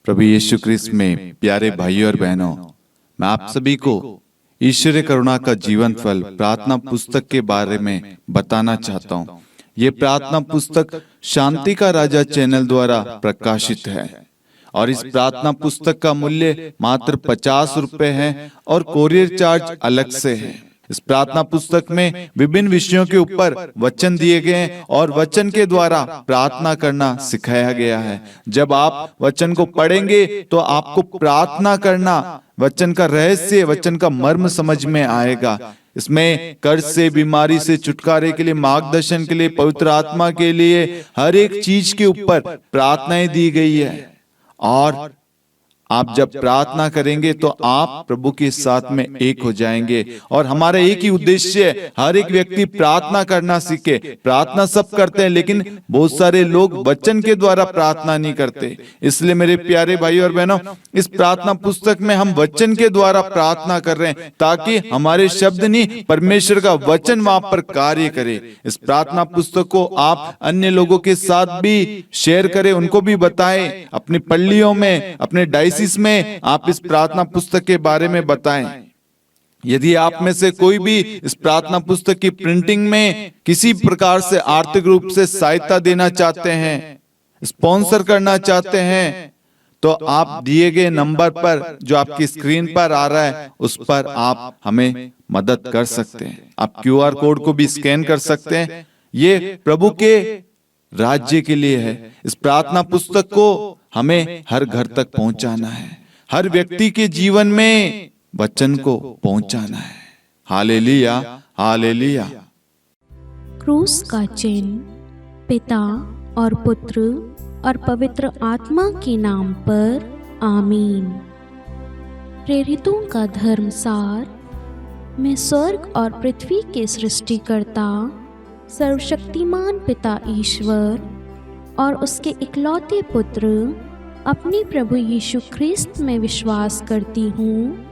प्रभु यीशु ख्रिस्त में प्यारे भाइयों और बहनों, मैं आप सभी को ईश्वरीय करुणा का जीवन फल प्रार्थना पुस्तक के बारे में बताना चाहता हूँ। ये प्रार्थना पुस्तक शांति का राजा चैनल द्वारा प्रकाशित है और इस प्रार्थना पुस्तक का मूल्य मात्र 50 रुपए है और कोरियर चार्ज अलग से है। इस प्रार्थना पुस्तक में विभिन्न विषयों के ऊपर वचन दिए गए हैं और वचन के द्वारा प्रार्थना करना सिखाया गया है। जब आप वचन को पढ़ेंगे तो आपको प्रार्थना करना, वचन का रहस्य, वचन का मर्म समझ में आएगा। इसमें कर्ज से, बीमारी से छुटकारे के लिए, मार्गदर्शन के लिए, पवित्र आत्मा के लिए, हर एक चीज के ऊपर प्रार्थनाएं दी गई है। और आप जब प्रार्थना करेंगे तो आप प्रभु के साथ में एक हो जाएंगे। और हमारा एक ही उद्देश्य है, हर एक व्यक्ति प्रार्थना करना सीखे। प्रार्थना सब करते हैं, लेकिन बहुत सारे लोग वचन के द्वारा प्रार्थना नहीं करते। इसलिए मेरे प्यारे भाई और बहनों, इस प्रार्थना पुस्तक में हम वचन के द्वारा प्रार्थना कर रहे हैं ताकि हमारे शब्द नहीं, परमेश्वर का वचन वहां पर कार्य करे। इस प्रार्थना पुस्तक को आप अन्य लोगों के साथ भी शेयर करें, उनको भी बताएं। अपनी पल्लियों में, अपने डायसिस में आप इस प्रार्थना पुस्तक के बारे में बताएं। यदि आप में से कोई भी इस प्रार्थना पुस्तक की प्रिंटिंग में किसी प्रकार से आर्थिक रूप से सहायता देना चाहते हैं, स्पॉन्सर करना चाहते हैं, तो आप दिए गए नंबर पर जो आपकी स्क्रीन पर आ रहा है उस पर आप हमें मदद कर सकते हैं। आप QR कोड को भी स्कैन कर सकते हैं। ये प्रभु के राज्य के लिए है। इस प्रार्थना पुस्तक को हमें हर घर तक पहुंचाना है, हर व्यक्ति के जीवन में वचन को पहुंचाना है। Hallelujah, hallelujah. क्रूस का चिन्ह पिता और पुत्र और पवित्र आत्मा के नाम पर आमीन। प्रेरितों का धर्मसार। मैं स्वर्ग और पृथ्वी के सृष्टिकर्ता सर्वशक्तिमान पिता ईश्वर और उसके इकलौते पुत्र अपने प्रभु यीशु ख्रिस्त में विश्वास करती हूँ,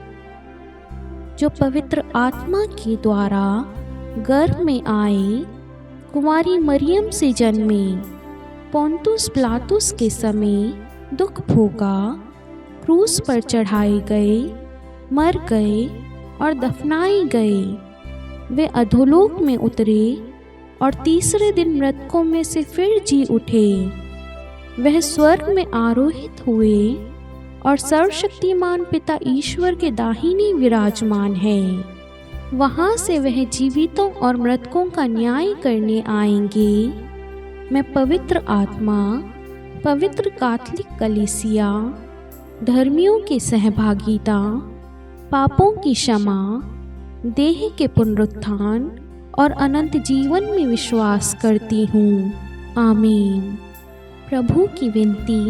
जो पवित्र आत्मा के द्वारा गर्भ में आए, कुंवारी मरियम से जन्मे, पोंतुस पिलातुस के समय दुख भोगा, क्रूस पर चढ़ाए गए, मर गए और दफनाए गए। वे अधोलोक में उतरे और तीसरे दिन मृतकों में से फिर जी उठे। वह स्वर्ग में आरोहित हुए और सर्वशक्तिमान पिता ईश्वर के दाहिने विराजमान है। वहाँ से वह जीवितों और मृतकों का न्याय करने आएंगे। मैं पवित्र आत्मा, पवित्र कैथोलिक कलीसिया, धर्मियों की सहभागिता, पापों की क्षमा, देह के पुनरुत्थान और अनंत जीवन में विश्वास करती हूँ। आमीन। प्रभु की विनती।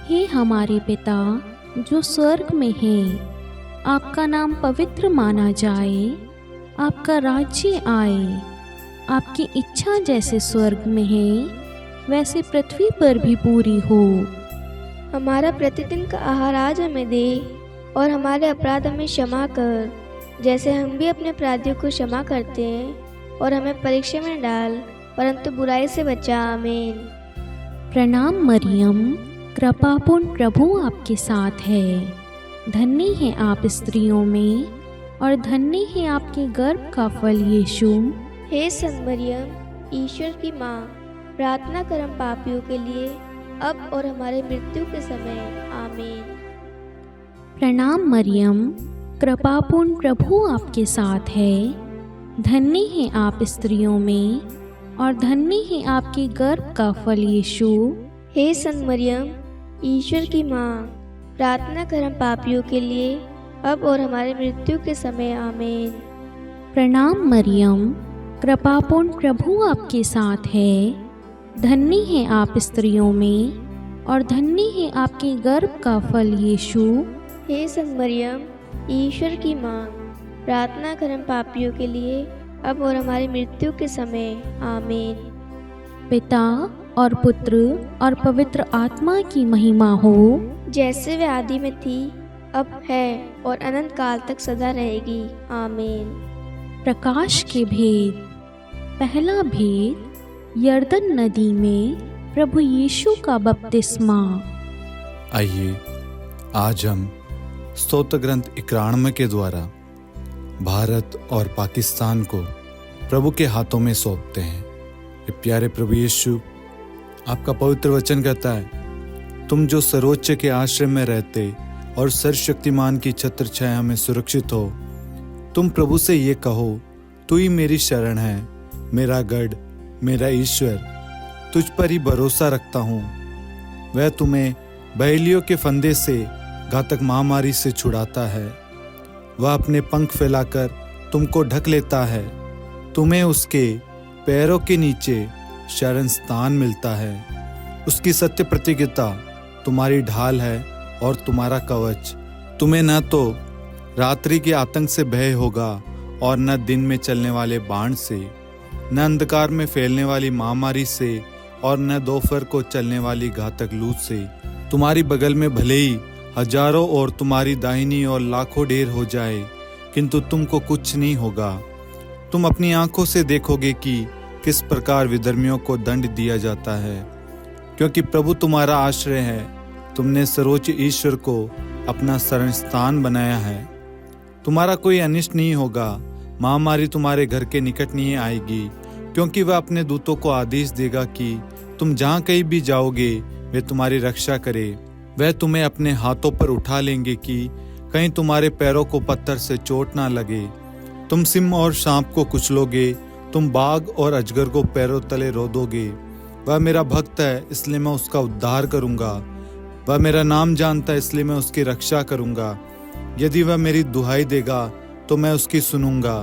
हे हमारे पिता जो स्वर्ग में है, आपका नाम पवित्र माना जाए, आपका राज्य आए, आपकी इच्छा जैसे स्वर्ग में है वैसे पृथ्वी पर भी पूरी हो। हमारा प्रतिदिन का आहार आज हमें दे और हमारे अपराध हमें क्षमा कर, जैसे हम भी अपने अपराधियों को क्षमा करते हैं, और हमें परीक्षा में डाल परंतु बुराई से बचा। आमीन। प्रणाम मरियम, कृपापूर्ण प्रभु आपके साथ है। धन्य है आप स्त्रियों में और धन्य है आपके गर्भ का फल यीशु। हे संत मरियम, ईश्वर की माँ, प्रार्थना कर हम पापियों के लिए, अब और हमारे मृत्यु के समय। आमीन। प्रणाम मरियम, कृपापूर्ण प्रभु आपके साथ है। धन्य है आप स्त्रियों में और धन्य है आपके गर्भ का फल यीशु। हे संत मरियम, ईश्वर की माँ, प्रार्थना कर हम पापियों के लिए, अब और हमारे मृत्यु के समय। आमीन। प्रणाम मरियम, कृपापूर्ण प्रभु आपके साथ है। धन्य है आप स्त्रियों में और धन्य है आपके गर्भ का फल यीशु। हे संत मरियम, ईश्वर की माँ, प्रार्थना कर हम पापियों के लिए, अब और हमारी मृत्यु के समय। आमीन। पिता और पुत्र और पवित्र आत्मा की महिमा हो, जैसे वे आदि में थी, अब है और अनंत काल तक सदा रहेगी। आमीन। प्रकाश के भेद। पहला भेद, यरदन नदी में प्रभु यीशु का बपतिस्मा। आइए आज हम स्तोत्र ग्रंथ 91 के द्वारा भारत और पाकिस्तान को प्रभु के हाथों में सौंपते हैं। ये प्यारे प्रभु यीशु, आपका पवित्र वचन कहता है, तुम जो सर्वोच्च के आश्रय में रहते और सर्वशक्तिमान की छत्र छाया में सुरक्षित हो, तुम प्रभु से ये कहो, तू ही मेरी शरण है, मेरा गढ़, मेरा ईश्वर, तुझ पर ही भरोसा रखता हूँ। वह तुम्हें बहेलियों के फंदे से, घातक महामारी से छुड़ाता है। वह अपने पंख फैलाकर तुमको ढक लेता है, तुम्हें उसके पैरों के नीचे शरण स्थान मिलता है। उसकी सत्य प्रतिज्ञा तुम्हारी ढाल है और तुम्हारा कवच। तुम्हें न तो रात्रि के आतंक से भय होगा और न दिन में चलने वाले बाण से, न अंधकार में फैलने वाली महामारी से और न दोपहर को चलने वाली घातक लू से। तुम्हारी बगल में भले ही हजारों और तुम्हारी दाहिनी और लाखों ढेर हो जाए, किंतु तुमको कुछ नहीं होगा। तुम अपनी आंखों से देखोगे कि किस प्रकार विधर्मियों को दंड दिया जाता है, क्योंकि प्रभु तुम्हारा आश्रय है। तुमने सर्वोच्च ईश्वर को अपना शरण स्थान बनाया है। तुम्हारा कोई अनिष्ट नहीं होगा, महामारी तुम्हारे घर के निकट नहीं आएगी, क्योंकि वह अपने दूतों को आदेश देगा कि तुम जहाँ कहीं भी जाओगे वे तुम्हारी रक्षा करे। वह तुम्हें अपने हाथों पर उठा लेंगे कि कहीं तुम्हारे पैरों को पत्थर से चोट ना लगे। तुम सिंह और सांप को कुचलोगे, तुम बाघ और अजगर को पैरों तले रोदोगे। वह मेरा भक्त है, इसलिए मैं उसका उद्धार करूंगा। वह मेरा नाम जानता है, इसलिए मैं उसकी रक्षा करूंगा। यदि वह मेरी दुहाई देगा तो मैं उसकी सुनूंगा।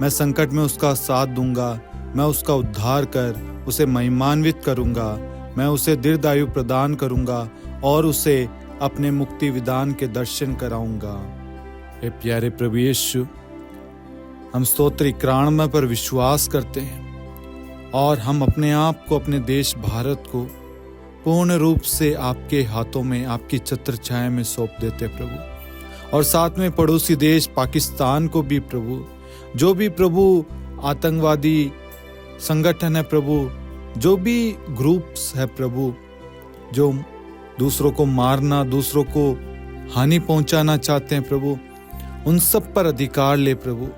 मैं संकट में उसका साथ दूंगा। मैं उसका उद्धार कर उसे महिमान्वित करूंगा। मैं उसे दीर्घायु प्रदान करूंगा और उसे अपने मुक्ति विधान के दर्शन कराऊंगा। हे प्यारे प्रभु यीशु, हम स्तोत्र 91 पर विश्वास करते हैं और हम अपने आप को, अपने देश भारत को पूर्ण रूप से आपके हाथों में, आपकी छत्र छाया में सौंप देते प्रभु। और साथ में पड़ोसी देश पाकिस्तान को भी प्रभु, जो भी प्रभु आतंकवादी संगठन है प्रभु, जो भी ग्रुप्स है प्रभु, जो दूसरों को मारना, दूसरों को हानि पहुंचाना चाहते हैं प्रभु, उन सब पर अधिकार ले प्रभु।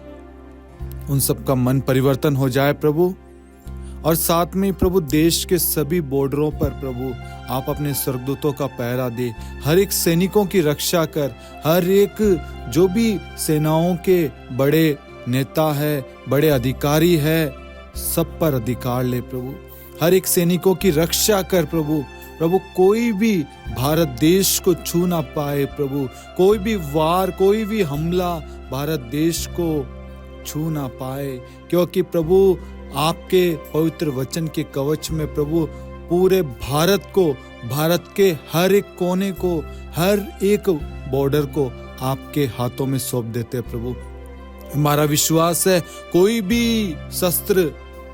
उन सब का मन परिवर्तन हो जाए प्रभु। और साथ में प्रभु देश के सभी बॉर्डरों पर प्रभु आप अपने स्वर्गदूतों का पहरा दे। हर एक सैनिकों की रक्षा कर। हर एक जो भी सेनाओं के बड़े नेता है, बड़े अधिकारी है, सब पर अधिकार ले प्रभु। हर एक सैनिकों की रक्षा कर प्रभु। प्रभु कोई भी भारत देश को छू ना पाए प्रभु। कोई भी वार, कोई भी हमला भारत देश को छू ना पाए, क्योंकि प्रभु आपके पवित्र वचन के कवच में प्रभु पूरे भारत को, भारत के हर एक कोने को, हर एक बॉर्डर को आपके हाथों में सौंप देते प्रभु। हमारा विश्वास है कोई भी शस्त्र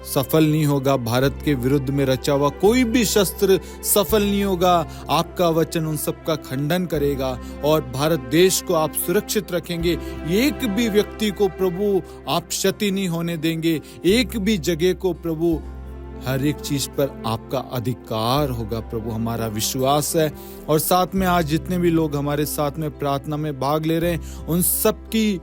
सफल नहीं होगा, भारत के विरुद्ध में रचा हुआ कोई भी शस्त्र सफल नहीं होगा। आपका वचन उन सब का खंडन करेगा और भारत देश को आप सुरक्षित रखेंगे। एक भी व्यक्ति को प्रभु आप क्षति नहीं होने देंगे। एक भी जगह को प्रभु, हर एक चीज पर आपका अधिकार होगा प्रभु, हमारा विश्वास है। और साथ में आज जितने भी लोग हमारे साथ में प्रार्थना में भाग ले रहे हैं, उन सब की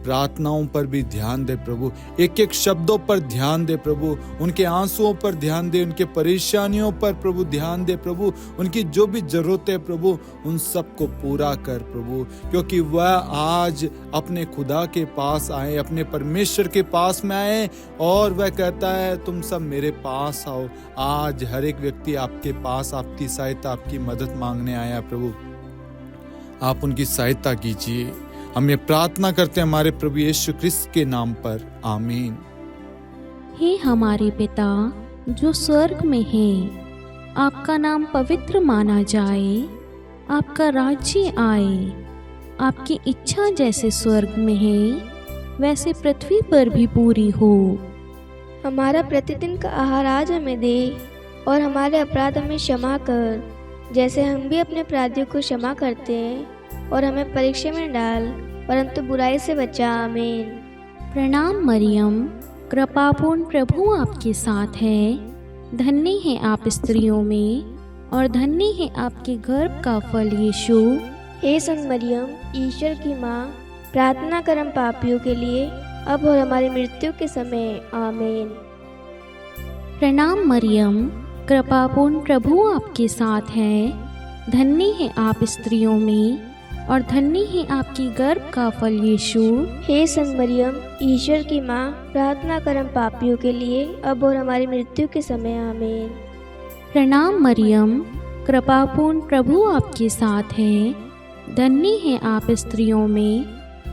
प्रार्थनाओं पर भी ध्यान दे प्रभु। एक एक शब्दों पर ध्यान दे प्रभु। उनके आंसुओं पर ध्यान दे, उनके परेशानियों पर प्रभु ध्यान दे प्रभु। उनकी जो भी जरूरत है प्रभु, उन सब को पूरा कर प्रभु, क्योंकि वह आज अपने खुदा के पास आए, अपने परमेश्वर के पास में आए और वह कहता है तुम सब मेरे पास आओ। आज हर एक व्यक्ति आपके पास आपकी सहायता, आपकी मदद मांगने आया प्रभु। आप उनकी सहायता कीजिए। हम ये प्रार्थना करते हैं हमारे प्रभु यीशु ख्रिस्त के नाम पर, आमीन। हे हमारे पिता जो स्वर्ग में है, आपका नाम पवित्र माना जाए, आपका राज्य आए, आपकी इच्छा जैसे स्वर्ग में है वैसे पृथ्वी पर भी पूरी हो। हमारा प्रतिदिन का आहार आज हमें दे और हमारे अपराध हमें क्षमा कर, जैसे हम भी अपने अपराधियों को क्षमा करते हैं। और हमें परीक्षा में डाल, परंतु बुराई से बचा। आमीन। प्रणाम मरियम, कृपापूर्ण प्रभु आपके साथ है। धन्य है आप स्त्रियों में और धन्य है आपके गर्भ का फल यीशु। हे संत मरियम, ईश्वर की माँ, प्रार्थना कर हम पापियों के लिए, अब और हमारी मृत्यु के समय। आमीन। प्रणाम मरियम, कृपापूर्ण प्रभु आपके साथ है। धन्य है आप स्त्रियों में और धन्य है आपकी गर्भ का फल यीशु। हे संत मरियम, ईश्वर की माँ, प्रार्थना कर हम पापियों के लिए, अब और हमारी मृत्यु के समय। आमीन। प्रणाम मरियम, कृपापूर्ण प्रभु आपके साथ है। धन्य है आप स्त्रियों में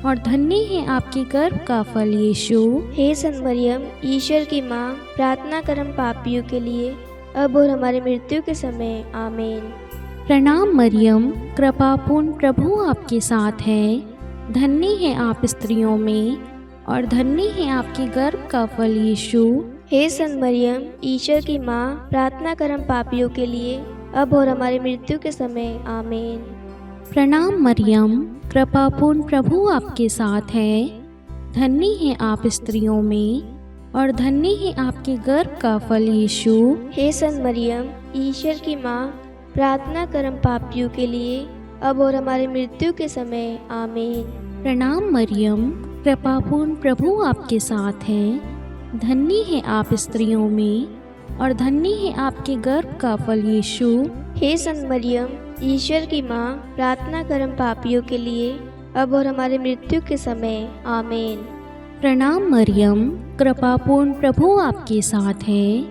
और धन्य है आपके गर्भ का फल यीशु। हे संत मरियम, ईश्वर की माँ, प्रार्थना कर हम पापियों के लिए, अब और हमारी मृत्यु के समय। आमीन। प्रणाम मरियम, कृपापूर्ण प्रभु आपके साथ है। धन्य है आप स्त्रियों में और धन्य है आपके गर्भ का फल यीशु। हे संत मरियम, ईश्वर की माँ, प्रार्थना कर हम पापियों के लिए, अब और हमारी मृत्यु के समय। आमीन। प्रणाम मरियम, कृपापूर्ण प्रभु आपके साथ है। धन्य है आप स्त्रियों में और धन्य है आपके गर्भ का फल यीशु। हे संत मरियम, ईश्वर की माँ, प्रार्थना कर हम पापियों के लिए, अब और हमारी मृत्यु के समय। आमीन। प्रणाम मरियम, कृपापूर्ण प्रभु आपके साथ है। धन्य है आप स्त्रियों में और धन्य है आपके गर्भ का फल यीशु। हे संत मरियम, ईश्वर की माँ, प्रार्थना कर हम पापियों के लिए, अब और हमारी मृत्यु के समय। आमीन। प्रणाम मरियम, कृपापूर्ण प्रभु आपके साथ है।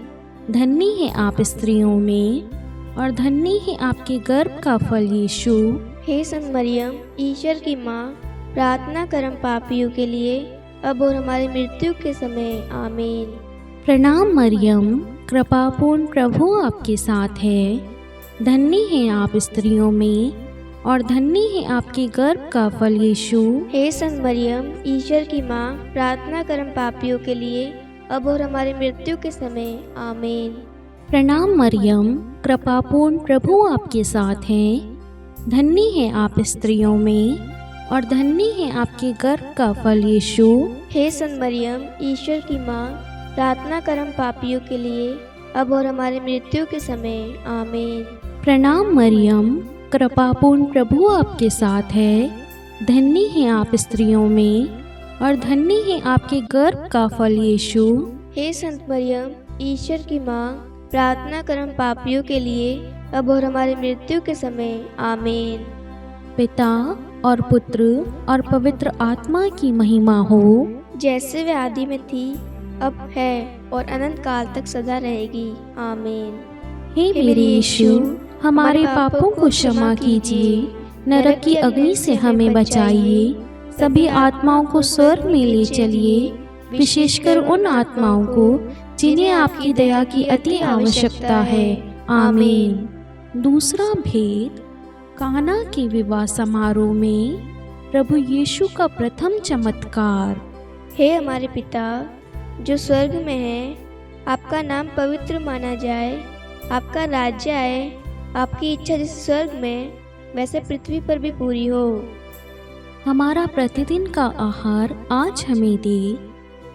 धन्य है आप स्त्रियों में और धन्य है आपके गर्भ का फल यीशु। हे संत मरियम, ईश्वर की माँ, प्रार्थना कर हम पापियों के लिए, अब और हमारी मृत्यु के समय। आमीन। प्रणाम मरियम, कृपापूर्ण प्रभु आपके साथ है। धन्य है आप स्त्रियों में और धन्य है आपके गर्भ का फल यीशु। हे संत मरियम, ईश्वर की माँ, प्रार्थना कर हम पापियों के लिए, अब और हमारी मृत्यु के समय। आमीन। प्रणाम मरियम, कृपापूर्ण प्रभु आपके साथ है। धन्य है आप स्त्रियों में और धन्य है आपके गर्भ का फल यीशु। हे संत मरियम, ईश्वर की माँ, प्रार्थना कर हम पापियों के लिए, अब और हमारी मृत्यु के समय। आमीन। प्रणाम मरियम, कृपापूर्ण प्रभु आपके साथ है। धन्य है आप स्त्रियों में और धन्य है आपके गर्भ का फल यीशु। हे संत मरियम, ईश्वर की माँ, प्रार्थना कर हम पापियों के लिए, अब और हमारी मृत्यु के समय। आमीन। पिता और पुत्र और पवित्र आत्मा की महिमा हो, जैसे वे आदि में थी, अब है और अनंत काल तक सदा रहेगी। आमीन। हे मेरे यीशु, हमारे पापों को क्षमा कीजिए, नरक की अग्नि से हमें बचाइए, सभी आत्माओं को स्वर्ग में ले चलिए, विशेषकर उन आत्माओं को जिन्हें आपकी दया की अति आवश्यकता है। आमीन। दूसरा भेद, काना के विवाह समारोह में प्रभु यीशु का प्रथम चमत्कार। हे हमारे पिता जो स्वर्ग में है, आपका नाम पवित्र माना जाए, आपका राज्य आए, आपकी इच्छा जैसे स्वर्ग में वैसे पृथ्वी पर भी पूरी हो। हमारा प्रतिदिन का आहार आज हमें दे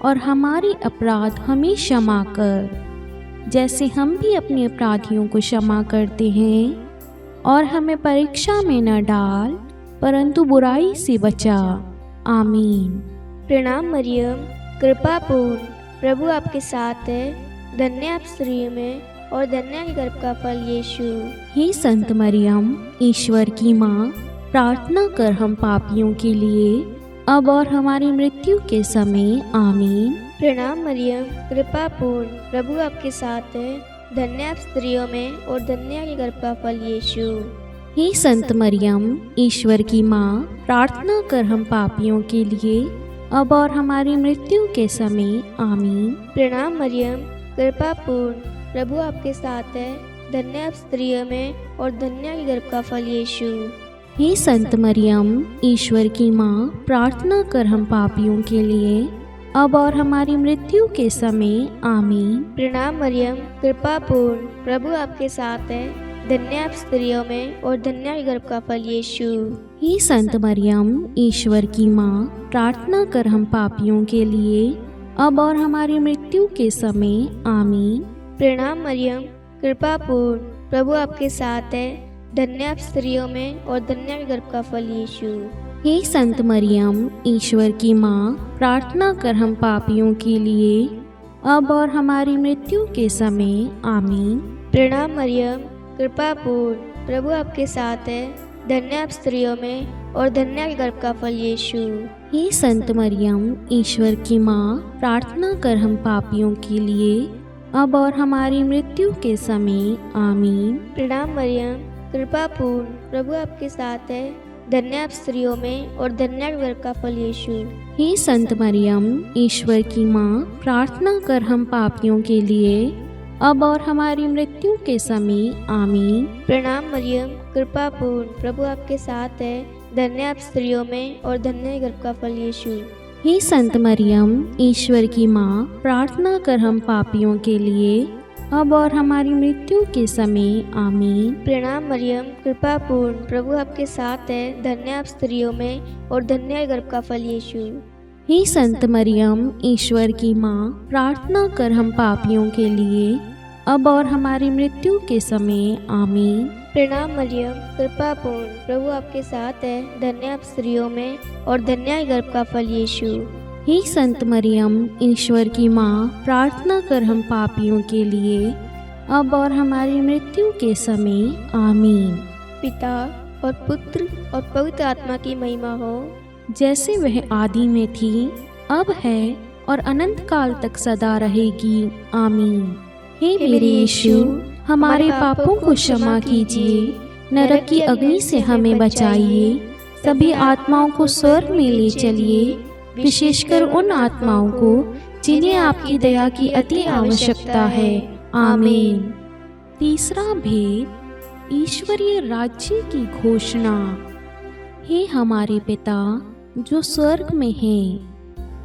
और हमारे अपराध हमें क्षमा कर, जैसे हम भी अपने अपराधियों को क्षमा करते हैं, और हमें परीक्षा में न डाल परंतु बुराई से बचा। आमीन। प्रणाम मरियम, कृपा पूर्ण, प्रभु आपके साथ है, धन्य आप स्त्रियों में और धन्य के गर्भ का फल यीशु। हे संत मरियम, ईश्वर की माँ, प्रार्थना कर हम पापियों के लिए, अब और हमारी मृत्यु के समय। आमीन। प्रणाम मरियम, कृपा पूर्ण, प्रभु आपके साथ है, धन्य आप स्त्रियों में और धन्य के गर्भ का फल यीशु। हे संत मरियम, ईश्वर की माँ, प्रार्थना कर हम पापियों के लिए, अब और हमारी मृत्यु के समय। आमीन। प्रणाम मरियम, कृपा पूर्ण, प्रभु आपके साथ है, धन्य आप स्त्रियों में और धन्य के गर्भ का फल यीशु। हे संत मरियम, ईश्वर की माँ, प्रार्थना कर हम पापियों के लिए, अब और हमारी मृत्यु के समय। आमीन। प्रणाम मरियम, कृपा पूर्ण, प्रभु आपके साथ है, धन्य आप स्त्रियों में और धन्य के गर्भ का फल यीशु। हे संत मरियम, ईश्वर की माँ, प्रार्थना कर हम पापियों के लिए, अब और हमारी मृत्यु के समय। आमीन। प्रणाम मरियम, कृपा पूर्ण, प्रभु आपके साथ है, धन्य आप स्त्रियों में और धन्य आपके गर्भ का फल यीशु। हे संत मरियम, ईश्वर की माँ, प्रार्थना कर हम पापियों के लिए, अब और हमारी मृत्यु के समय। आमीन। प्रणाम मरियम, कृपा पूर्ण, प्रभु आपके साथ है, धन्य आप स्त्रियों में और धन्य आपके गर्भ का फल यीशु। हे संत मरियम, ईश्वर की माँ, प्रार्थना कर हम पापियों के लिए, अब और हमारी मृत्यु के समय। आमीन। प्रणाम मरियम, कृपा पूर्ण, प्रभु आपके साथ है, धन्य आप स्त्रियों में और धन्य आपके गर्भ का फल यीशु। हे संत मरियम, ईश्वर की माँ, प्रार्थना कर हम पापियों के लिए, अब और हमारी मृत्यु के समय। आमीन। प्रणाम मरियम, कृपा पूर्ण, प्रभु आपके साथ है, धन्य आप स्त्रियों में और धन्य आपके गर्भ का फल यीशु। हे संत मरियम, ईश्वर की माँ, प्रार्थना कर हम पापियों के लिए, अब और हमारी मृत्यु के समय। आमीन। प्रणाम मरियम, कृपा पूर्ण, प्रभु आपके साथ है, धन्य आप स्त्रियों में और धन्य आपके गर्भ का फल यीशु। हे संत मरियम, ईश्वर की माँ, प्रार्थना कर हम पापियों के लिए, अब और हमारी मृत्यु के समय। आमीन। प्रणाम मरियम, कृपा पूर्ण, प्रभु आपके साथ है, धन्य आप स्त्रियों में और धन्य आपके गर्भ का फल यीशु। हे संत मरियम, ईश्वर की माँ, प्रार्थना कर हम पापियों के लिए, अब और हमारी मृत्यु के समय। आमीन। पिता और पुत्र और पवित्र आत्मा की महिमा हो, जैसे वह आदि में थी, अब है और अनंत काल तक सदा रहेगी। आमीन। हे मेरे यीशु, हमारे पापों को क्षमा कीजिए, नरक की अग्नि से हमें बचाइए, सभी आत्माओं को स्वर्ग में ले चलिए, विशेषकर उन आत्माओं को जिन्हें आपकी दया की अति आवश्यकता है। आमीन। तीसरा भेद, ईश्वरीय राज्य की घोषणा। हे हमारे पिता जो स्वर्ग में है,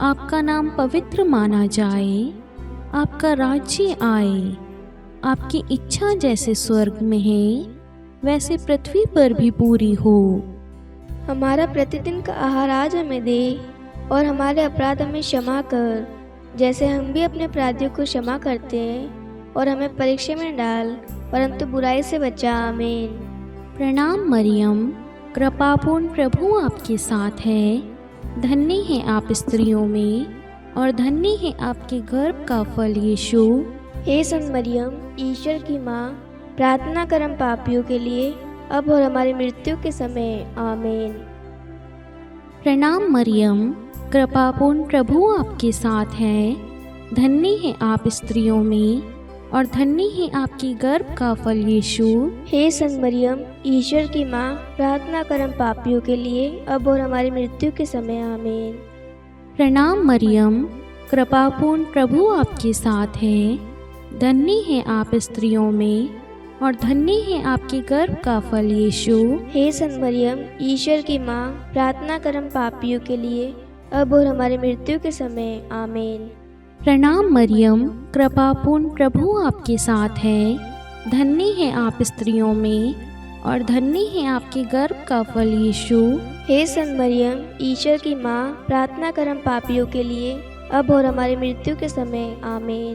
आपका नाम पवित्र माना जाए, आपका राज्य आए, आपकी इच्छा जैसे स्वर्ग में है वैसे पृथ्वी पर भी पूरी हो। हमारा प्रतिदिन का आहार आज हमें दे और हमारे अपराध हमें क्षमा कर, जैसे हम भी अपने अपराधियों को क्षमा करते हैं, और हमें परीक्षा में डाल परंतु बुराई से बचा। आमीन। प्रणाम मरियम, कृपापूर्ण, प्रभु आपके साथ है, धन्य हैं आप स्त्रियों में और धन्य है आपके गर्भ का फल यीशु। हे संत मरियम, ईश्वर की माँ, प्रार्थना कर हम पापियों के लिए, अब और हमारी मृत्यु के समय। आमीन। प्रणाम मरियम, कृपापूर्ण, प्रभु आपके साथ है, धन्य है आप स्त्रियों में और धन्य है आपकी गर्भ का फल यीशु। हे संत मरियम, ईश्वर की माँ, प्रार्थना कर हम पापियों के लिए, अब और हमारी मृत्यु के समय। आमीन। प्रणाम मरियम, कृपापूर्ण, प्रभु आपके साथ है, धन्य है आप स्त्रियों में और धन्य है आपके गर्भ का फल यीशु। हे संत मरियम, ईश्वर की माँ, प्रार्थना कर हम पापियों के लिए, अब और हमारी मृत्यु के समय। आमीन। प्रणाम मरियम, कृपापूर्ण, प्रभु आपके साथ है, धन्य है आप स्त्रियों में और धन्य है आपके गर्भ का फल यीशु। हे संत मरियम, ईश्वर की माँ, प्रार्थना कर हम पापियों के लिए, अब और हमारी मृत्यु के समय। आमीन।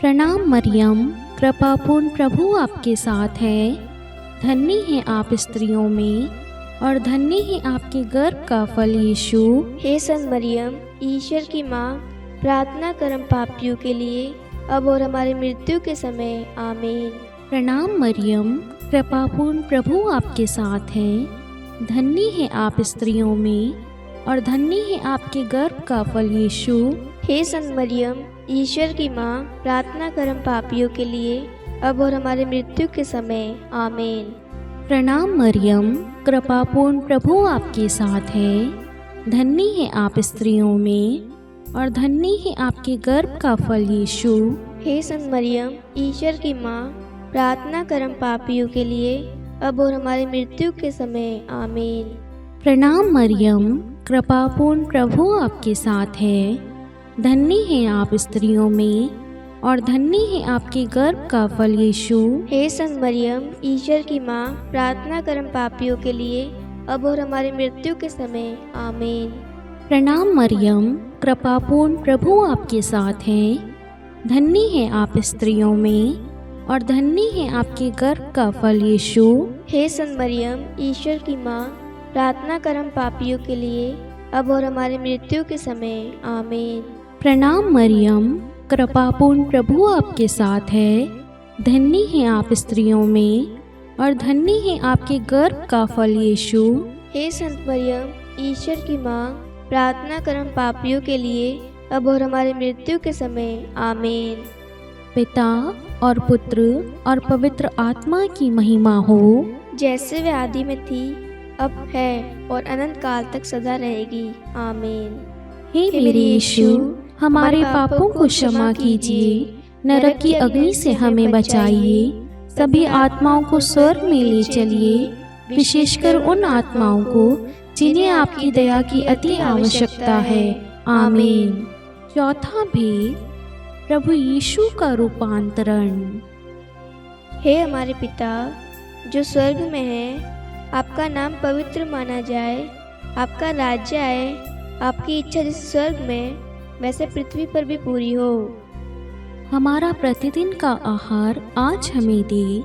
प्रणाम मरियम, कृपापूर्ण, प्रभु आपके साथ है, धन्य है आप स्त्रियों में और धन्य है आपके गर्भ का फल यीशु। हे संत मरियम, ईश्वर की माँ, प्रार्थना कर हम पापियों के लिए, अब और हमारी मृत्यु के समय। आमीन। प्रणाम मरियम, कृपापूर्ण, प्रभु आपके साथ है, धन्य है आप स्त्रियों में और धन्य है आपके गर्भ का फल यीशु। हे संत मरियम, ईश्वर की माँ, प्रार्थना कर हम पापियों के लिए, अब और हमारी मृत्यु के समय। आमीन। प्रणाम मरियम, कृपापूर्ण, प्रभु आपके साथ है, धन्य है आप स्त्रियों में और धन्य है आपके गर्भ का फल यीशु। हे संत मरियम, ईश्वर की माँ, प्रार्थना कर हम पापियों के लिए, अब और हमारी मृत्यु के समय। आमीन। प्रणाम मरियम, कृपापूर्ण, प्रभु आपके साथ है, धन्य है आप स्त्रियों में और धन्य है आपके गर्भ का फल यीशु। हे संत मरियम, ईश्वर की माँ, प्रार्थना कर हम पापियों के लिए, अब और हमारी मृत्यु के समय। आमीन। प्रणाम मरियम, कृपापूर्ण, प्रभु आपके साथ है, धन्य है आप स्त्रियों में और धन्य है आपके गर्भ का फल यीशु। हे संत मरियम, ईश्वर की माँ, प्रार्थना कर हम पापियों के लिए, अब और हमारी मृत्यु के समय। आमीन। प्रणाम मरियम, कृपापूर्ण प्रभु आपके साथ है। धन्य है आप स्त्रियों में और धन्य है आपके गर्भ का फल यीशु। हे संत मरियम, ईश्वर की माँ, प्रार्थना कर हम पापियों के लिए, अब और हमारी मृत्यु के समय। आमीन। पिता और पुत्र और पवित्र आत्मा की महिमा हो, जैसे वे आदि में थी, अब है और अनंत काल तक सदा रहेगी। आमीन। हे मेरे यीशु, हमारे पापों को क्षमा कीजिए, नरक की अग्नि से हमें बचाइए, सभी आत्माओं को स्वर्ग में ले चलिए, विशेषकर उन आत्माओं को जिन्हें आपकी दया की अति आवश्यकता है। आमीन। चौथा भेद, प्रभु यीशु का रूपांतरण। हे हमारे पिता जो स्वर्ग में है, आपका नाम पवित्र माना जाए, आपका राज्य आए, आपकी इच्छा जैसे स्वर्ग में वैसे पृथ्वी पर भी पूरी हो। हमारा प्रतिदिन का आहार आज हमें दे,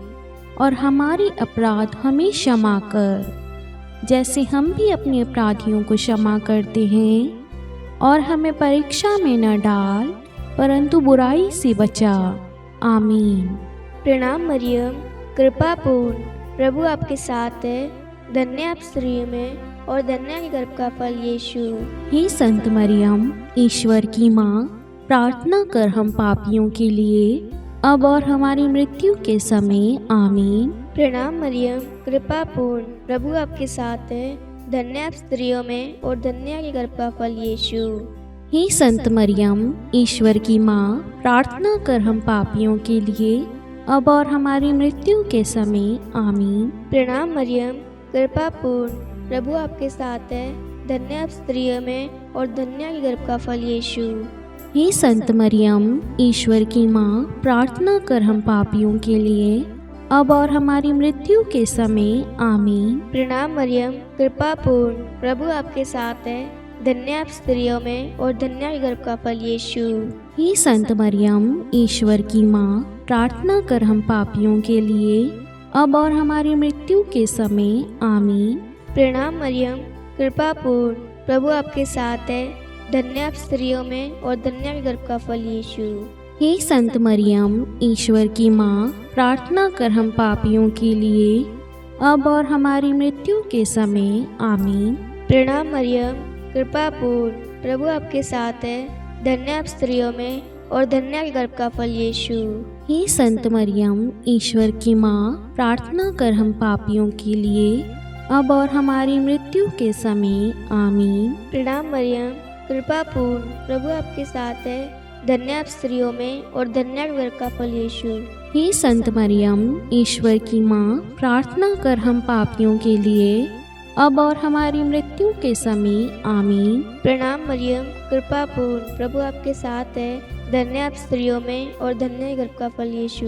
और हमारे अपराध हमें क्षमा कर, जैसे हम भी अपने अपराधियों को क्षमा करते हैं, और हमें परीक्षा में न डाल, परंतु बुराई से बचा। आमीन। प्रणाम मरियम, कृपा पूर्ण, प्रभु आपके साथ है। धन्य आप स्त्रियों में और धन्य आपके गर्भ का फल यीशु। हे संत मरियम, ईश्वर की माँ, प्रार्थना कर हम पापियों के लिए, अब और हमारी मृत्यु के समय। आमीन। प्रणाम मरियम, कृपा पूर्ण, प्रभु आपके साथ है। धन्य आप स्त्रियों में और धन्य आपके गर्भ का फल यीशु। हे संत मरियम, ईश्वर की माँ, प्रार्थना कर हम पापियों के लिए, अब और हमारी मृत्यु के समय। आमीन। प्रणाम मरियम, कृपा पूर्ण, प्रभु आपके साथ है। धन्य आप स्त्रियों में और धन्य आपके गर्भ का फल यीशु। हे संत मरियम, ईश्वर की माँ, प्रार्थना कर हम पापियों के लिए, अब और हमारी मृत्यु के समय। आमीन। प्रणाम मरियम, कृपा पूर्ण, प्रभु आपके साथ है। धन्य आप स्त्रियों में और धन्य आपके गर्भ का फल यीशु। हे संत मरियम, ईश्वर की माँ, प्रार्थना कर हम पापियों के लिए, अब और हमारी मृत्यु के समय। आमीन। प्रणाम मरियम, कृपा पूर्ण, प्रभु आपके साथ है। धन्य आप स्त्रियों में और धन्य आपके गर्भ का फल यीशु। हे संत मरियम, ईश्वर की माँ, प्रार्थना कर हम पापियों के लिए, अब और हमारी मृत्यु के समय। आमीन। प्रणाम मरियम, कृपा पूर्ण, प्रभु आपके साथ है। धन्य आप स्त्रियों में और धन्य आपके गर्भ का फल यीशु। हे संत मरियम, ईश्वर की माँ, प्रार्थना कर हम पापियों के लिए, अब और हमारी मृत्यु के समय। आमीन। प्रणाम मरियम, कृपा पूर्ण, प्रभु आपके साथ है। धन्य आप स्त्रियों में और धन्य आपके गर्भ का फल यीशु। हे संत मरियम, ईश्वर की माँ, प्रार्थना कर हम पापियों के लिए, अब और हमारी मृत्यु के समय। आमीन। प्रणाम मरियम, कृपा पूर्ण, प्रभु आपके साथ है। धन्य आप स्त्रियों में और धन्य आपके गर्भ का फल यीशु।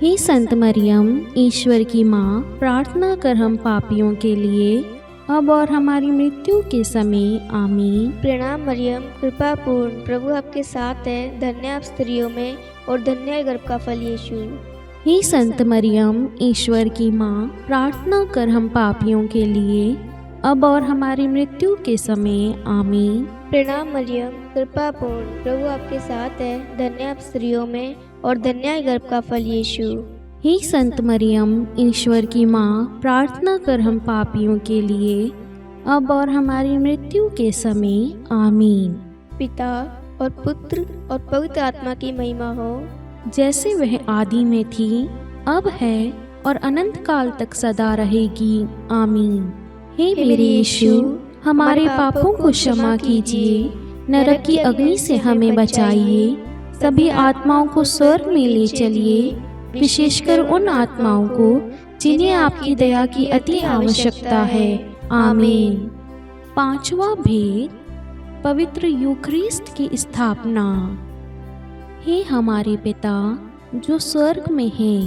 हे संत मरियम, ईश्वर की माँ, प्रार्थना कर हम पापियों के लिए, अब और हमारी मृत्यु के समय। आमीन। प्रणाम मरियम, कृपा पूर्ण, प्रभु आपके साथ है। धन्य आप स्त्रियों में और धन्य आपके गर्भ का फल यीशु। हे संत मरियम, ईश्वर की माँ, प्रार्थना कर हम पापियों के लिए, अब और हमारी मृत्यु के समय। आमीन। प्रणाम मरियम, कृपा पूर्ण, प्रभु आपके साथ है। धन्य आप स्त्रियों में और धन्य आपके गर्भ का फल यीशु। हे संत मरियम, ईश्वर की माँ, प्रार्थना कर हम पापियों के लिए, अब और हमारी मृत्यु के समय। आमीन। पिता और पुत्र और पवित्र आत्मा की महिमा हो, जैसे वह आदि में थी, अब है और अनंत काल तक सदा रहेगी। आमीन। हे मेरे यीशु, हमारे पापों को क्षमा कीजिए, नरक की अग्नि से हमें बचाइए, सभी आत्माओं को स्वर्ग में ले चलिए, विशेषकर उन आत्माओं को जिन्हें आपकी दया की अति आवश्यकता है। आमीन। पांचवा भेद, पवित्र यूखरिस्ट की स्थापना। हे हमारे पिता जो स्वर्ग में है,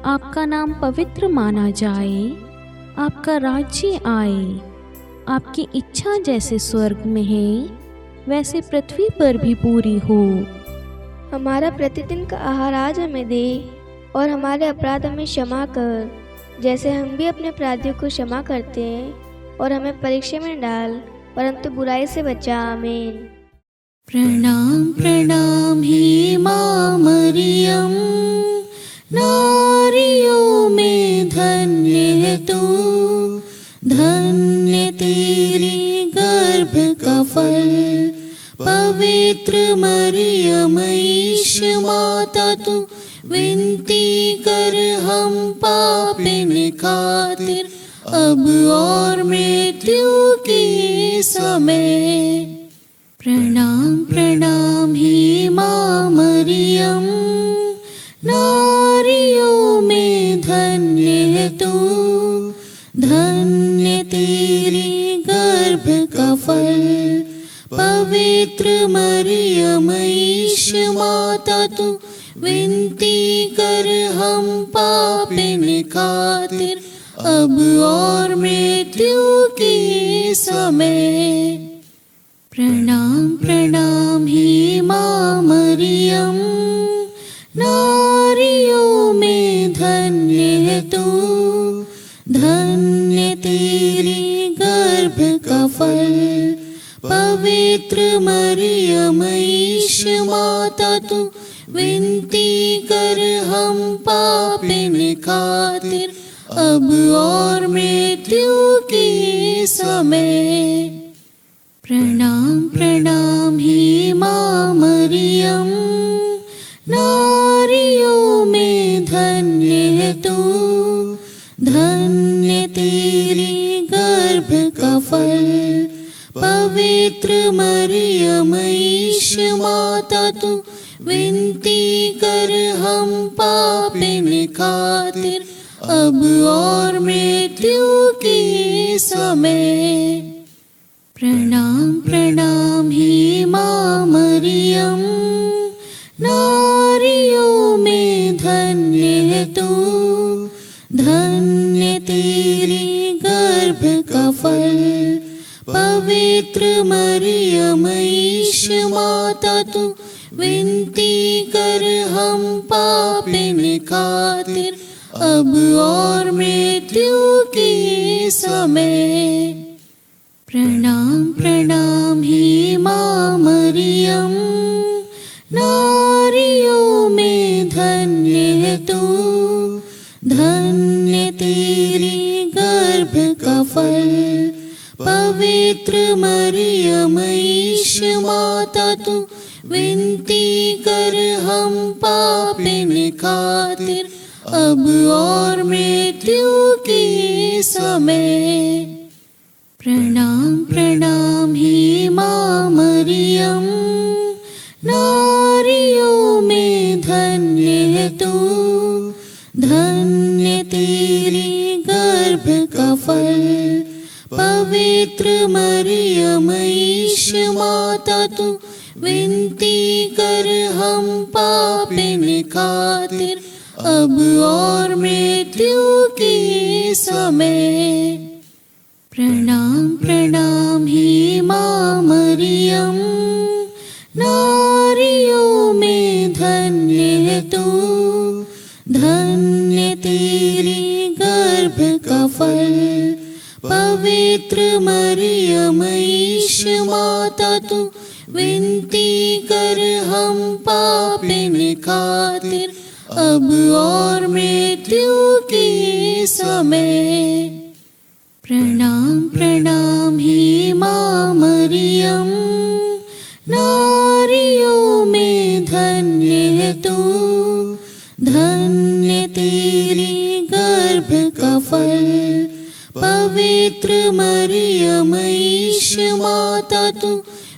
आपका नाम पवित्र माना जाए, आपका राज्य आए, आपकी इच्छा जैसे स्वर्ग में है वैसे पृथ्वी पर भी पूरी हो। हमारा प्रतिदिन का आहार आज हमें दे, और हमारे अपराध हमें क्षमा कर, जैसे हम भी अपने अपराधियों को क्षमा करते हैं, और हमें परीक्षा में न डाल, परंतु बुराई से बचा। आमीन। प्रणाम प्रणाम हे माँ मरियम, नारियों में धन्य है तू, धन्य तेरे गर्भ का फल। पवित्र मरियम ईश माता तू, विनती कर हम पापिन खातिर, अब और मृत्यु के समय। प्रणाम प्रणाम हे माँ मरियम, नारियों में धन्य है तू, धन्य तेरे गर्भ का फल। पवित्र मरियम ईश माता तू, विनती कर हम पापिन खातिर, अब और मृत्यु के समय। प्रणाम प्रणाम हे माँ मरियम, नारियों में धन्य है तू, धन्य तेरे गर्भ का फल। पवित्र मरियम ईश माता तू, विनती कर हम पापिन खातिर, अब और मृत्यु के समय। प्रणाम प्रणाम हे माँ मरियम, नारियों में धन्य है तू, धन्य तेरे गर्भ का फल। पवित्र मरियम ईश माता तू, विनती कर हम पापिन खातिर, अब और मृत्यु के समय। प्रणाम प्रणाम हे माँ मरियम, नारियों में धन्य है तू, धन्य तेरे गर्भ का फल। पवित्र मरियम ईश माता तू, विनती कर हम पापिन खातिर, अब और मृत्यु के समय। प्रणाम प्रणाम हे माँ मरियम, नारियों में धन्य है तू, धन्य तेरे गर्भ का फल। पवित्र मरियम ईश माता तू, विनती कर हम पापिन खातिर, अब और मृत्यु के समय। प्रणाम प्रणाम हे माँ मरियम, नारियों में धन्य है तू, धन्य तेरे गर्भ का फल। पवित्र मरियम ईश माता तू, विनती कर हम पापिन खातिर, अब और मृत्यु के समय। प्रणाम प्रणाम हे माँ मरियम, नारियों में धन्य है तू, धन्य तेरे गर्भ का फल। पवित्र मरियम ईश माता तू, विनती कर हम पापिन खातिर, अब और मृत्यु के समय। प्रणाम प्रणाम हे माँ मरियम, नारियों में धन्य है तू, धन्य तेरे गर्भ का फल। पवित्र मरियम ईश माता तू,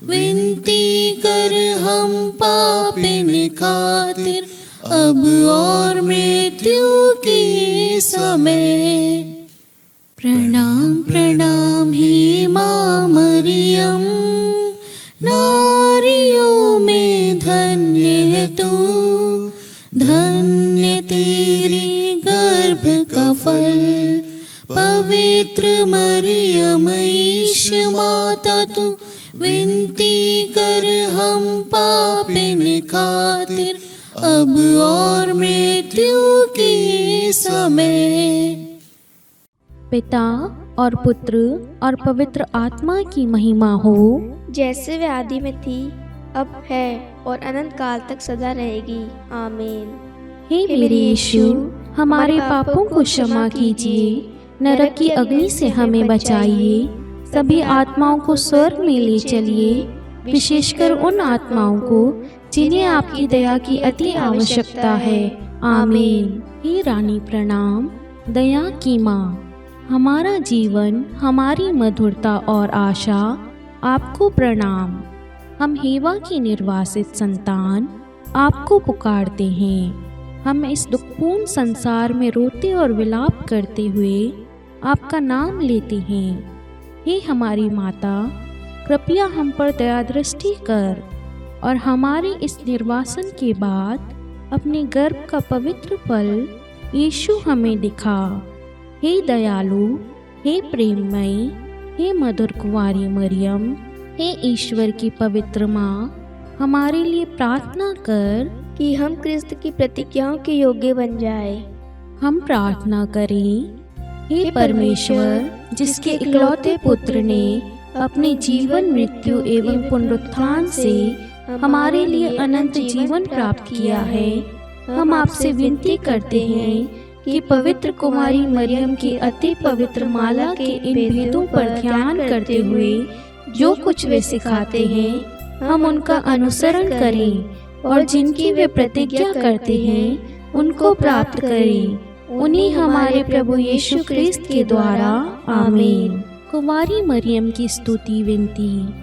विनती कर हम पापिन खातिर, अब और मृत्यु के समय। प्रणाम प्रणाम हे माँ मरियम, नारियों में धन्य है तू, धन्य तेरे गर्भ का फल। पवित्र मरियम ईश माता तू, विनती कर हम पापिन खातिर, अब और मृत्यु के समय। पिता और पुत्र और पवित्र आत्मा की महिमा हो, जैसे वे आदि में थी, अब है और अनंत काल तक सदा रहेगी। आमीन। हे मेरे यीशु, हमारे पापों को क्षमा कीजिए, नरक की अग्नि से हमें बचाइए, सभी आत्माओं को स्वर्ग में ले चलिए, विशेषकर उन आत्माओं को जिन्हें आपकी दया की अति आवश्यकता है। आमीन। हे रानी प्रणाम, दया की माँ, हमारा जीवन, हमारी मधुरता और आशा, आपको प्रणाम। हम हेवा की निर्वासित संतान आपको पुकारते हैं। हम इस दुखपूर्ण संसार में रोते और विलाप करते हुए आपका नाम लेते हैं। हे हमारी माता, कृपया हम पर दया दृष्टि कर और हमारे इस निर्वासन के बाद अपने गर्भ का पवित्र फल यीशु हमें दिखा। हे दयालु, हे प्रेममयी, हे मधुर कुंवारी मरियम, हे ईश्वर की पवित्र माँ, हमारे लिए प्रार्थना कर कि हम क्रिस्त की प्रतिज्ञाओं के योग्य बन जाए। हम प्रार्थना करें। हे परमेश्वर, जिसके इकलौते पुत्र ने अपने जीवन, मृत्यु एवं पुनरुत्थान से हमारे लिए अनंत जीवन प्राप्त किया है, हम आपसे विनती करते हैं कि पवित्र कुमारी मरियम की अति पवित्र माला के इन भेदों पर ध्यान करते हुए जो कुछ वे सिखाते हैं, हम उनका अनुसरण करें और जिनकी वे प्रतिज्ञा करते हैं उनको प्राप्त करें। उन्हीं हमारे प्रभु यीशु क्रिस्त के द्वारा। आमीन। कुमारी मरियम की स्तुति विनती।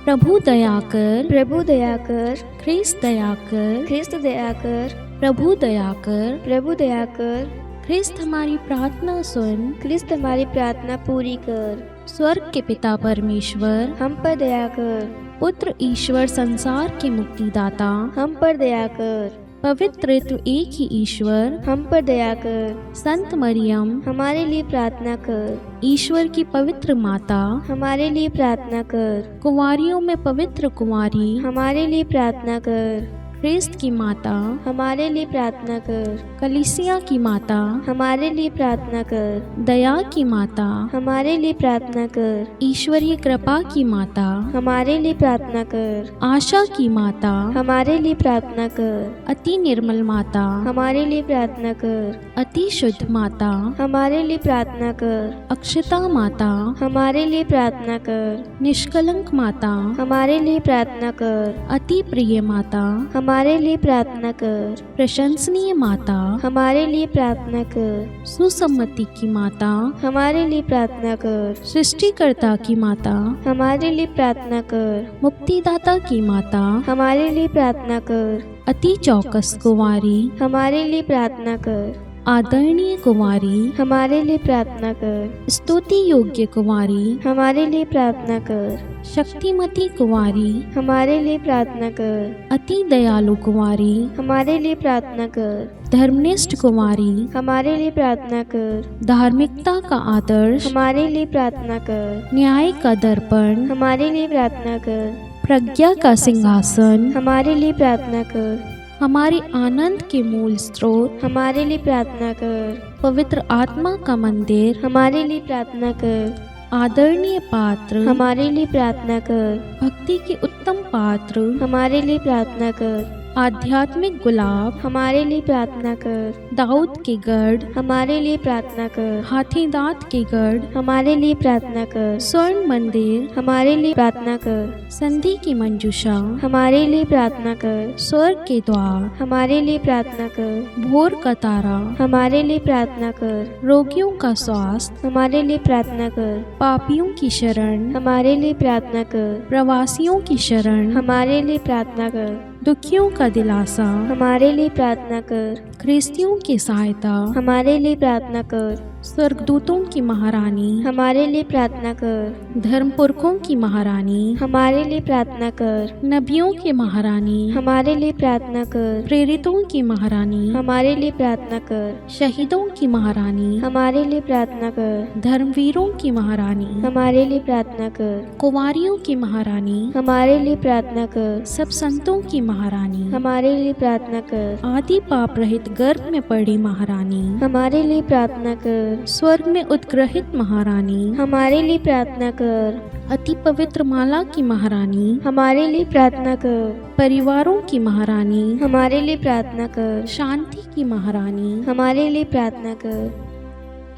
प्रभु दया कर, प्रभु दया कर, ख्रिस्त दया कर, ख्रिस्त दया कर, प्रभु दया कर, प्रभु दया कर, ख्रिस्त हमारी प्रार्थना सुन, क्रिस्त हमारी प्रार्थना पूरी कर। स्वर्ग के पिता परमेश्वर, हम पर दया कर। पुत्र ईश्वर, संसार के मुक्तिदाता, हम पर दया कर। पवित्र त्रित्व एक ही ईश्वर, हम पर दया कर। संत मरियम, हमारे लिए प्रार्थना कर। ईश्वर की पवित्र माता, हमारे लिए प्रार्थना कर। कुंवारियों में पवित्र कुंवारी, हमारे लिए प्रार्थना कर। ख्रिस्त की माता, हमारे लिए प्रार्थना कर। कलीसिया की माता, हमारे लिए प्रार्थना कर। दया की माता, हमारे लिए प्रार्थना कर। ईश्वरीय कृपा की माता, हमारे लिए प्रार्थना कर। आशा की माता, हमारे लिए प्रार्थना कर। अति निर्मल माता, हमारे लिए प्रार्थना कर। अति शुद्ध माता, हमारे लिए प्रार्थना कर। अक्षता माता, हमारे लिए प्रार्थना कर। निष्कलंक माता, हमारे लिए प्रार्थना कर। अति प्रिय माता, हमारे लिए प्रार्थना कर। प्रशंसनीय माता, हमारे लिए प्रार्थना कर। सुसम्मति की माता, हमारे लिए प्रार्थना कर। सृष्टिकर्ता की माता, हमारे लिए प्रार्थना कर। मुक्तिदाता की माता, हमारे लिए प्रार्थना कर। अति चौकस कुंवारी, हमारे लिए प्रार्थना कर। आदरणीय कुंवारी, हमारे लिए प्रार्थना कर। स्तुति योग्य कुंवारी, हमारे लिए प्रार्थना कर। शक्तिमती कुंवारी, हमारे लिए प्रार्थना कर। अति दयालु कुंवारी, हमारे लिए प्रार्थना कर। धर्मनिष्ठ कुंवारी, हमारे लिए प्रार्थना कर। धार्मिकता का आदर्श, हमारे लिए प्रार्थना कर। न्याय का दर्पण, हमारे लिए प्रार्थना कर। प्रज्ञा का सिंहासन, हमारे लिए प्रार्थना कर। हमारे आनंद के मूल स्रोत, हमारे लिए प्रार्थना कर। पवित्र आत्मा का मंदिर, हमारे लिए प्रार्थना कर। आदरणीय पात्र, हमारे लिए प्रार्थना कर। भक्ति के उत्तम पात्र, हमारे लिए प्रार्थना कर। आध्यात्मिक गुलाब, हमारे लिए प्रार्थना कर। दाऊद के गढ़, हमारे लिए प्रार्थना कर। हाथी दांत के गढ़, हमारे लिए प्रार्थना कर। स्वर्ण मंदिर, हमारे लिए प्रार्थना कर। संधि की मंजूषा, हमारे लिए प्रार्थना कर। स्वर्ग के द्वार, हमारे लिए प्रार्थना कर। भोर का तारा, हमारे लिए प्रार्थना कर। रोगियों का स्वास्थ्य, हमारे लिए प्रार्थना कर। पापियों की शरण, हमारे लिए प्रार्थना कर। प्रवासियों की शरण, हमारे लिए प्रार्थना कर। दुखियों का दिलासा, हमारे लिए प्रार्थना कर। ख्रिस्तियों की सहायता, हमारे लिए प्रार्थना कर। स्वर्गदूतों की महारानी, हमारे लिए प्रार्थना कर। धर्मपुरखों की महारानी, हमारे लिए प्रार्थना कर। नबियों की महारानी, हमारे लिए प्रार्थना कर। प्रेरितों की महारानी, हमारे लिए प्रार्थना कर। शहीदों की महारानी, हमारे लिए प्रार्थना कर। धर्मवीरों की महारानी, हमारे लिए प्रार्थना कर। कुंवारियों की महारानी, हमारे लिए प्रार्थना कर। सब संतों की महारानी, हमारे लिए प्रार्थना कर। आदि पाप रहित गर्भ में पड़ी महारानी, हमारे लिए प्रार्थना कर। स्वर्ग में उत्ग्रहित महारानी, हमारे लिए प्रार्थना कर। अति पवित्र माला की महारानी, हमारे लिए प्रार्थना कर। परिवारों की महारानी, हमारे लिए प्रार्थना कर। शांति की महारानी, हमारे लिए प्रार्थना कर।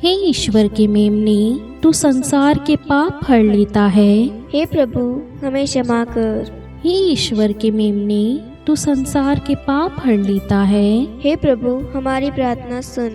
हे ईश्वर के मेमने, तू संसार के पाप हर लेता है। हे प्रभु, हमें क्षमा कर। हे ईश्वर के मेमने, तू संसार के पाप हर लेता है। हे प्रभु, हमारी प्रार्थना सुन।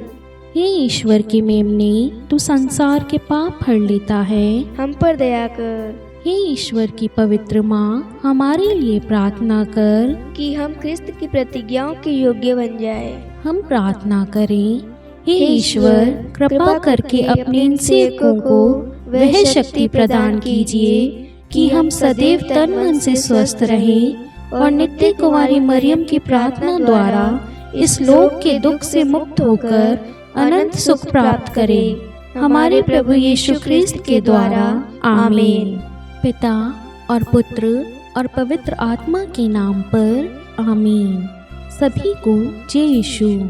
हे ईश्वर के मेमने, तू संसार के पाप हर लेता है। हम पर दया कर हे ईश्वर की पवित्र माँ, हमारे लिए प्रार्थना कर कि हम क्रिस्त की प्रतिज्ञाओं के योग्य बन जाए। हम प्रार्थना करें। हे ईश्वर, कृपा करके अपने इन सेवकों को वह शक्ति प्रदान कीजिए कि हम सदैव तन मन से स्वस्थ रहें और नित्य कुंवारी मरियम की प्रार्थना द्वारा इस लोक के दुख से मुक्त होकर अनंत सुख प्राप्त करें। हमारे प्रभु यीशु ख्रिस्त के द्वारा, आमीन। पिता और पुत्र और पवित्र आत्मा के नाम पर, आमीन। सभी को जय यीशु।